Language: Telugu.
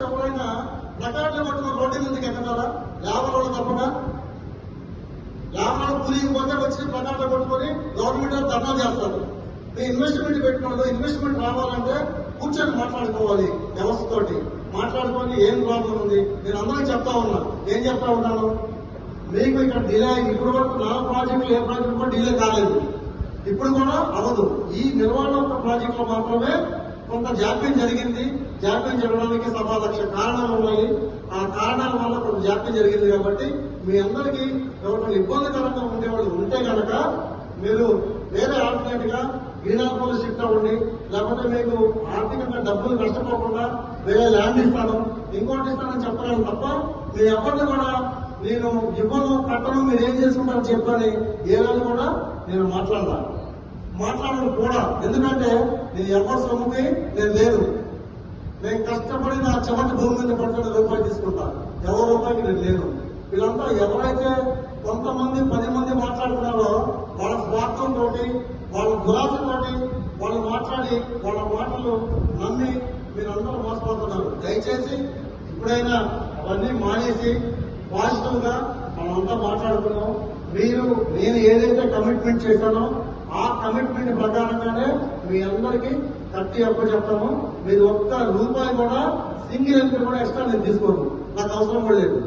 ఎవరైనా ప్లకార్డులు పట్టుకుని రోడ్డు మీదకి ఎక్కడారా లేబర్ తప్పగా లేబర్ కూలికి పోతే వచ్చి ప్లకార్డులు పట్టుకొని గవర్నమెంట్ ధర్నా చేస్తారు. మీ ఇన్వెస్ట్మెంట్ పెట్టినప్పుడు ఇన్వెస్ట్మెంట్ రావాలంటే కూర్చొని మాట్లాడుకోవాలి, వ్యవస్థతోటి మాట్లాడుకొని ఏం ప్రాబ్లం ఉంది. నేను అందరికీ చెప్తా ఉన్నా, ఏం చెప్తా ఉన్నాను, మీకు ఇక్కడ డిలే ఇప్పుడు వరకు 4 ప్రాజెక్టులు ఏ ప్రాజెక్టు కూడా డిలే కాలేదు, ఇప్పుడు కూడా అవ్వదు. ఈ నిర్వహణ ప్రాజెక్టులో మాత్రమే కొంత జాప్యం జరిగింది. జాప్యం జరగడానికి సభా లక్ష కారణాలు ఉన్నాయి. ఆ కారణాల వల్ల కొంత జాప్యం జరిగింది. కాబట్టి మీ అందరికీ ఎవరైనా ఇబ్బందికరంగా ఉండేవాళ్ళు ఉంటే కనుక మీరు వేరే ఆల్టర్నేట్ గా గ్రీనార్పల్లి షిఫ్ట్ అవ్వండి. లేకపోతే మీకు ఆర్థికంగా డబ్బులు నష్టపోకుండా వేరే ల్యాండ్ ఇస్తాను, ఇంకోటి ఇస్తానని చెప్పగలను తప్ప మీ ఎవరిని కూడా నేను ఇవ్వను కట్టను మీరు ఏం చేసుకుంటారని చెప్పని ఏ రోజు కూడా నేను మాట్లాడను కూడా. ఎందుకంటే నేను ఎవరి సొమ్ముకి నేను లేదు. నేను కష్టపడి నా చెమటి భూమి మీద పడుతున్న రూపాయలు తీసుకుంటా, ఎవరి రూపాయికి నేను లేను. వీళ్ళంతా ఎవరైతే కొంతమంది 10 మంది మాట్లాడుతున్నారో వాళ్ళ స్వార్థంతో వాళ్ళ దురాశతోటి వాళ్ళు మాట్లాడి వాళ్ళ మాటలు నమ్మి మీరందరూ మోసపోతున్నారు. దయచేసి ఇప్పుడైనా అవన్నీ మానేసి పాజిటివ్ గా మనమంతా మాట్లాడుకున్నాం. నేను ఏదైతే కమిట్మెంట్ చేశానో ఆ కమిట్మెంట్ ప్రకారంగానే మీ అందరికీ కట్టి చెప్తాము. మీరు ఒక్క రూపాయి కూడా సింగిల్ ఎంపీ కూడా ఎక్స్ట్రా నేను తీసుకోను, నాకు అవసరం కూడా లేదు.